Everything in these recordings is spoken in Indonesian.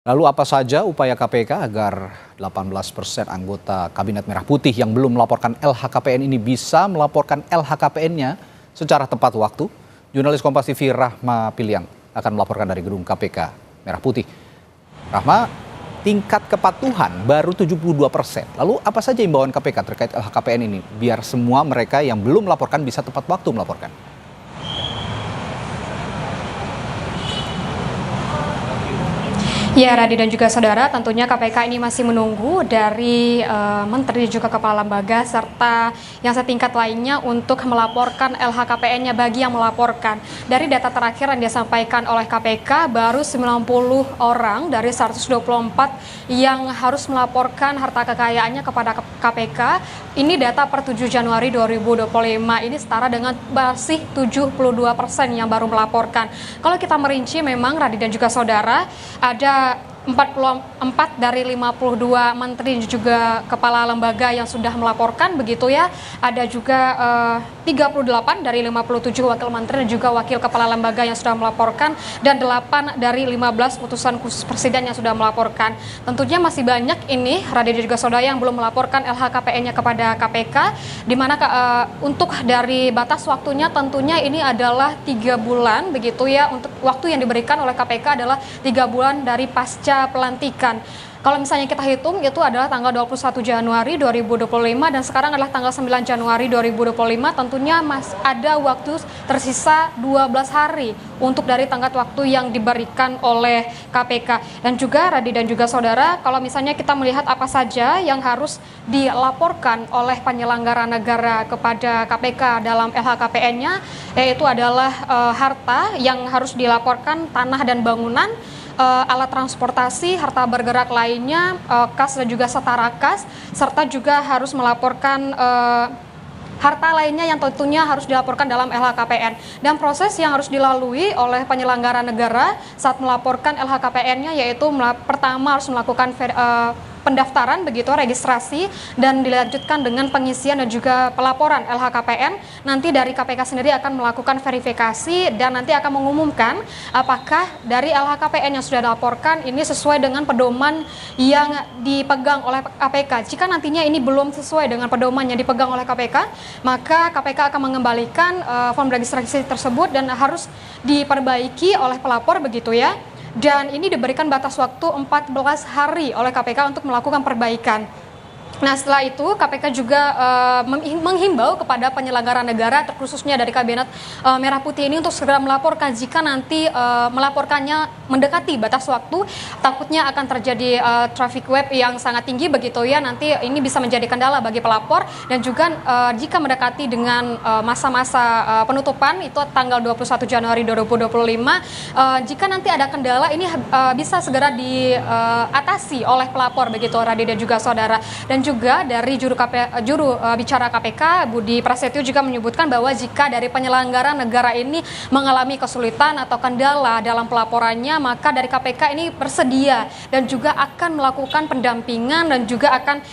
Lalu apa saja upaya KPK agar 18% anggota Kabinet Merah Putih yang belum melaporkan LHKPN ini bisa melaporkan LHKPN-nya secara tepat waktu? Jurnalis Kompas TV Rahma Piliang akan melaporkan dari gedung KPK Merah Putih. Rahma, tingkat kepatuhan baru 72%. Lalu apa saja imbauan KPK terkait LHKPN ini biar semua mereka yang belum melaporkan bisa tepat waktu melaporkan? Ya, Radi dan juga saudara, tentunya KPK ini masih menunggu dari Menteri juga Kepala Lembaga serta yang setingkat lainnya untuk melaporkan LHKPN-nya bagi yang melaporkan. Dari data terakhir yang disampaikan oleh KPK, baru 90 orang dari 124 yang harus melaporkan harta kekayaannya kepada KPK. Ini data per 7 Januari 2025, ini setara dengan masih 72% yang baru melaporkan. Kalau kita merinci memang Radi dan juga saudara, ada 44 dari 52 menteri juga kepala lembaga yang sudah melaporkan begitu ya. Ada juga 38 dari 57 wakil menteri dan juga wakil kepala lembaga yang sudah melaporkan dan 8 dari 15 putusan khusus presiden yang sudah melaporkan. Tentunya masih banyak ini Radi dan juga saudara yang belum melaporkan LHKPN-nya kepada KPK, di mana untuk dari batas waktunya tentunya ini adalah 3 bulan begitu ya. Untuk waktu yang diberikan oleh KPK adalah 3 bulan dari pasca pelantikan. Kalau misalnya kita hitung itu adalah tanggal 21 Januari 2025 dan sekarang adalah tanggal 9 Januari 2025, tentunya ada waktu tersisa 12 hari untuk dari tenggat waktu yang diberikan oleh KPK. Dan juga Radi dan juga saudara, kalau misalnya kita melihat apa saja yang harus dilaporkan oleh penyelenggara negara kepada KPK dalam LHKPN-nya, yaitu adalah harta yang harus dilaporkan, tanah dan bangunan, alat transportasi, harta bergerak lainnya, kas dan juga setara kas, serta juga harus melaporkan harta lainnya yang tentunya harus dilaporkan dalam LHKPN. Dan proses yang harus dilalui oleh penyelenggara negara saat melaporkan LHKPN-nya yaitu pertama harus melakukan pendaftaran begitu, registrasi, dan dilanjutkan dengan pengisian dan juga pelaporan LHKPN. Nanti dari KPK sendiri akan melakukan verifikasi dan nanti akan mengumumkan apakah dari LHKPN yang sudah dilaporkan ini sesuai dengan pedoman yang dipegang oleh KPK. Jika nantinya ini belum sesuai dengan pedoman yang dipegang oleh KPK, maka KPK akan mengembalikan form registrasi tersebut dan harus diperbaiki oleh pelapor begitu ya. Dan ini diberikan batas waktu 14 hari oleh KPK untuk melakukan perbaikan. Nah, setelah itu KPK juga menghimbau kepada penyelenggara negara, terkhususnya dari Kabinet Merah Putih ini untuk segera melaporkan jika nanti melaporkannya mendekati batas waktu, takutnya akan terjadi traffic web yang sangat tinggi begitu ya. Nanti ini bisa menjadi kendala bagi pelapor dan juga jika mendekati dengan masa-masa penutupan itu tanggal 21 Januari 2025, jika nanti ada kendala ini bisa segera diatasi oleh pelapor begitu Radi dan juga saudara. Dan juga dari juru bicara KPK Budi Prasetyo juga menyebutkan bahwa jika dari penyelenggara negara ini mengalami kesulitan atau kendala dalam pelaporannya, maka dari KPK ini bersedia dan juga akan melakukan pendampingan dan juga akan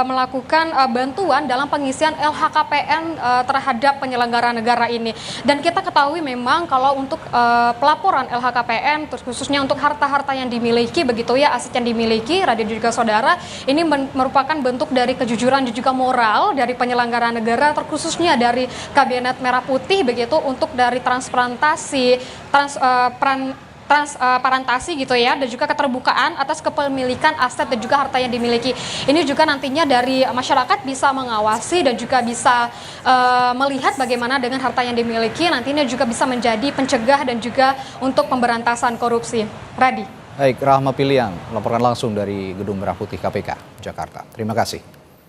melakukan bantuan dalam pengisian LHKPN terhadap penyelenggara negara ini. Dan kita ketahui memang kalau untuk pelaporan LHKPN khususnya untuk harta-harta yang dimiliki begitu ya, aset yang dimiliki Radi juga saudara, ini merupakan bentuk dari kejujuran dan juga moral dari penyelenggara negara, terkhususnya dari Kabinet Merah Putih begitu, untuk dari transparentasi gitu ya, dan juga keterbukaan atas kepemilikan aset dan juga harta yang dimiliki. Ini juga nantinya dari masyarakat bisa mengawasi dan juga bisa melihat bagaimana dengan harta yang dimiliki, nantinya juga bisa menjadi pencegah dan juga untuk pemberantasan korupsi. Radi. Baik, Rahma Piliang melaporkan langsung dari Gedung Merah Putih KPK, Jakarta. Terima kasih.